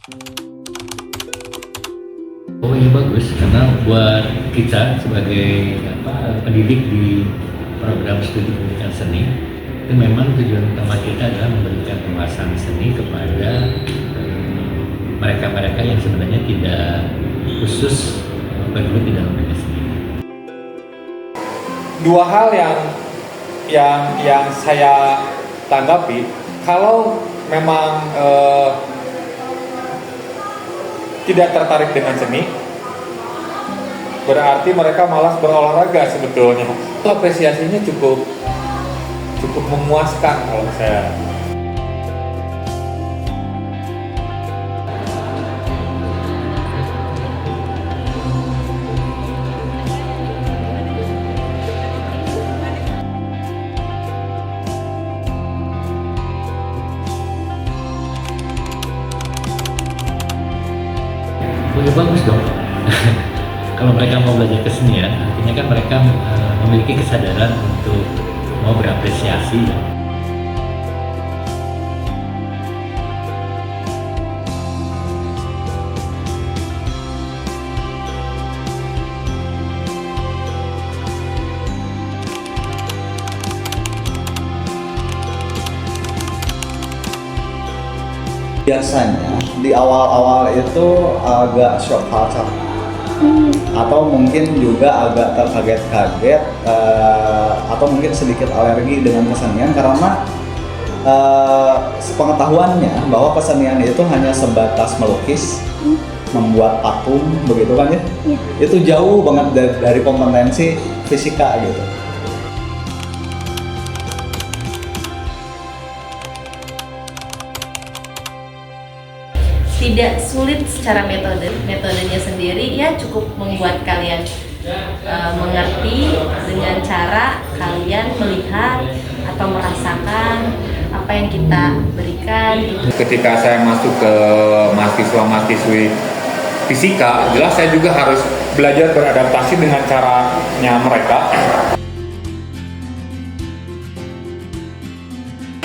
Oh iya bagus, karena buat kita sebagai pendidik di program studi pendidikan seni, itu memang tujuan utama kita adalah memberikan penguasaan seni kepada mereka-mereka yang sebenarnya tidak khusus bergelut di dalam dunia seni. Dua hal yang saya tanggapi, kalau memang tidak tertarik dengan seni, berarti mereka malas berolahraga sebetulnya. Apresiasinya cukup memuaskan kalau saya. Oh ya bagus dong. Kalau mereka mau belajar kesenian, artinya kan mereka memiliki kesadaran untuk mau berapresiasi. Biasanya di awal-awal itu agak shock culture atau mungkin juga agak terkaget-kaget atau mungkin sedikit alergi dengan kesenian karena pengetahuannya bahwa kesenian itu hanya sebatas melukis, membuat patung begitu kan ya. Itu jauh banget dari kompetensi fisika gitu. Tidak sulit secara metodenya sendiri ya, cukup membuat kalian mengerti dengan cara kalian melihat atau merasakan apa yang kita berikan gitu. Ketika saya masuk ke mahasiswa-mahasiswi fisika, jelas saya juga harus belajar beradaptasi dengan caranya mereka.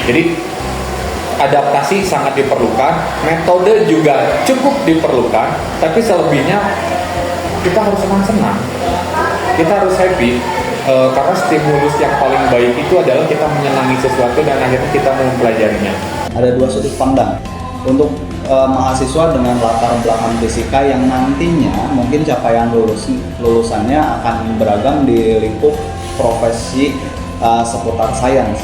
Jadi adaptasi sangat diperlukan, metode juga cukup diperlukan, tapi selebihnya kita harus senang-senang, kita harus happy, karena stimulus yang paling baik itu adalah kita menyenangi sesuatu dan akhirnya kita mempelajarinya. Ada dua sudut pandang untuk mahasiswa dengan latar belakang fisika yang nantinya mungkin capaian lulusannya akan beragam di lingkup profesi seputar sains.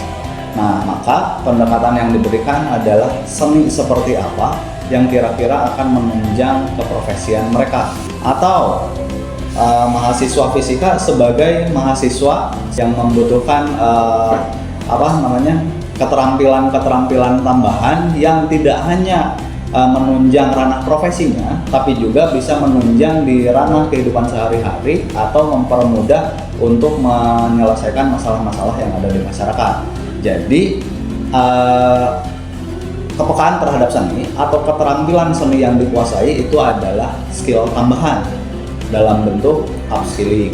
Nah, maka pendekatan yang diberikan adalah seni seperti apa yang kira-kira akan menunjang keprofesian mereka. Atau mahasiswa fisika sebagai mahasiswa yang membutuhkan keterampilan tambahan yang tidak hanya menunjang ranah profesinya, tapi juga bisa menunjang di ranah kehidupan sehari-hari atau mempermudah untuk menyelesaikan masalah-masalah yang ada di masyarakat. Jadi kepekaan terhadap seni atau keterampilan seni yang dikuasai itu adalah skill tambahan dalam bentuk upskilling.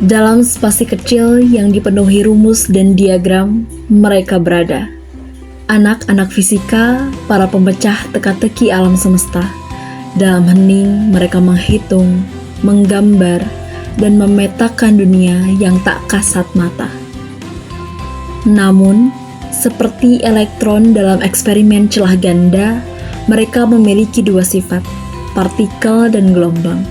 Dalam spasi kecil yang dipenuhi rumus dan diagram, mereka berada. Anak-anak fisika, para pemecah teka-teki alam semesta. Dalam hening mereka menghitung, menggambar, dan memetakan dunia yang tak kasat mata. Namun, seperti elektron dalam eksperimen celah ganda, mereka memiliki dua sifat, partikel dan gelombang.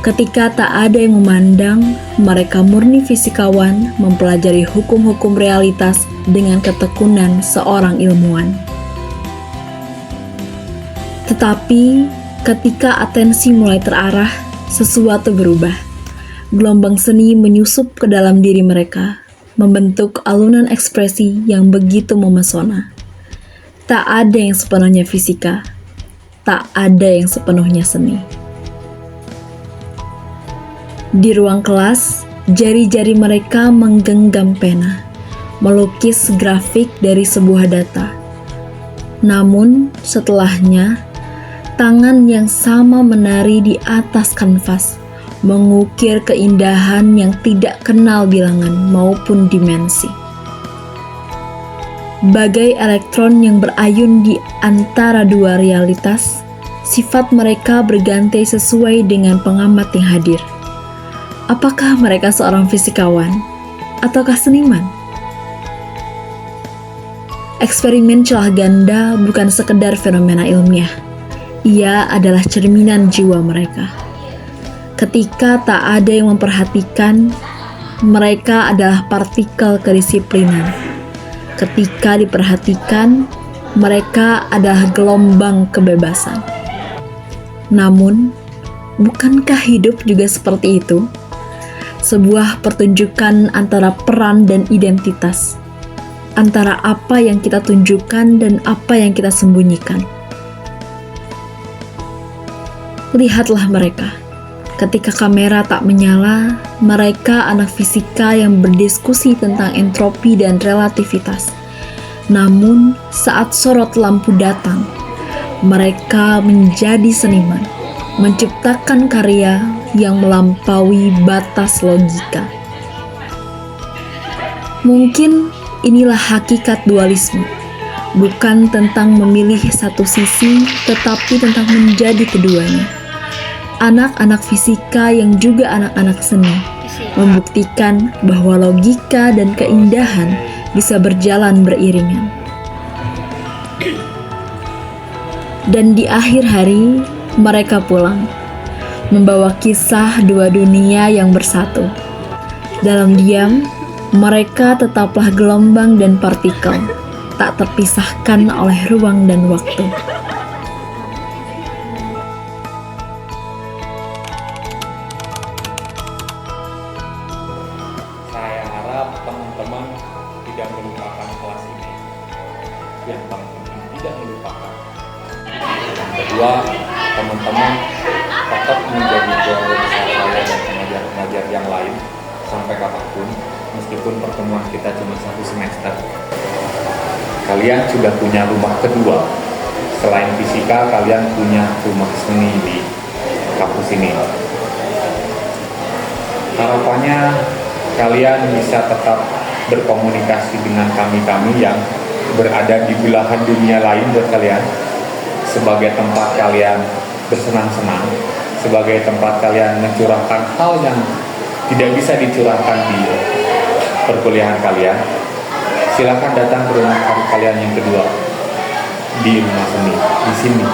Ketika tak ada yang memandang, mereka murni fisikawan mempelajari hukum-hukum realitas dengan ketekunan seorang ilmuwan. Tetapi, ketika atensi mulai terarah, sesuatu berubah. Gelombang seni menyusup ke dalam diri mereka, membentuk alunan ekspresi yang begitu memesona. Tak ada yang sepenuhnya fisika, tak ada yang sepenuhnya seni. Di ruang kelas, jari-jari mereka menggenggam pena, melukis grafik dari sebuah data. Namun, setelahnya, tangan yang sama menari di atas kanvas, mengukir keindahan yang tidak kenal bilangan maupun dimensi. Bagai elektron yang berayun di antara dua realitas, sifat mereka berganti sesuai dengan pengamat yang hadir. Apakah mereka seorang fisikawan ataukah seniman? Eksperimen celah ganda bukan sekedar fenomena ilmiah. Ia adalah cerminan jiwa mereka. Ketika tak ada yang memperhatikan, mereka adalah partikel kedisiplinan. Ketika diperhatikan, mereka adalah gelombang kebebasan. Namun, bukankah hidup juga seperti itu? Sebuah pertunjukan antara peran dan identitas, antara apa yang kita tunjukkan dan apa yang kita sembunyikan. Lihatlah mereka. Ketika kamera tak menyala, mereka anak fisika yang berdiskusi tentang entropi dan relativitas. Namun, saat sorot lampu datang, mereka menjadi seniman, menciptakan karya yang melampaui batas logika. Mungkin inilah hakikat dualisme, bukan tentang memilih satu sisi, tetapi tentang menjadi keduanya. Anak-anak fisika yang juga anak-anak seni membuktikan bahwa logika dan keindahan bisa berjalan beriringan. Dan di akhir hari, mereka pulang, membawa kisah dua dunia yang bersatu. Dalam diam, mereka tetaplah gelombang dan partikel, tak terpisahkan oleh ruang dan waktu. Saya harap teman-teman tidak melupakan kelas ini. Yang paling penting, tidak melupakan. Yang kedua, teman-teman tetap menjadi keluarga besar saya dan pengajar-pengajar yang lain sampai kapanpun, meskipun pertemuan kita cuma 1 semester. Kalian sudah punya rumah kedua. Selain fisika, kalian punya rumah seni di kampus ini. Harapannya kalian bisa tetap berkomunikasi dengan kami-kami yang berada di belahan dunia lain buat kalian, sebagai tempat kalian bersenang-senang, sebagai tempat kalian mencurahkan hal yang tidak bisa dicurahkan di perkuliahan kalian. Silakan datang ke rumah kalian yang kedua, di rumah seni, di sini.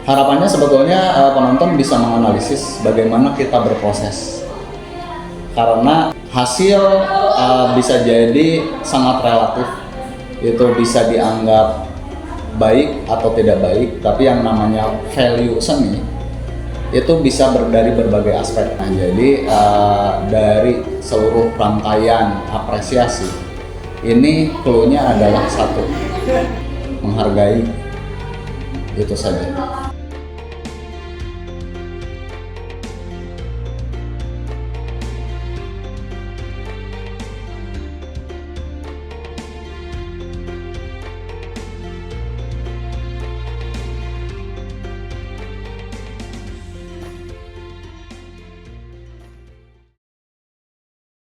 Harapannya sebetulnya penonton bisa menganalisis bagaimana kita berproses. Karena hasil bisa jadi sangat relatif. Itu bisa dianggap baik atau tidak baik, tapi yang namanya value seni itu bisa dari berbagai aspek. Nah, jadi dari seluruh rangkaian apresiasi ini clue-nya adalah satu, menghargai, itu saja.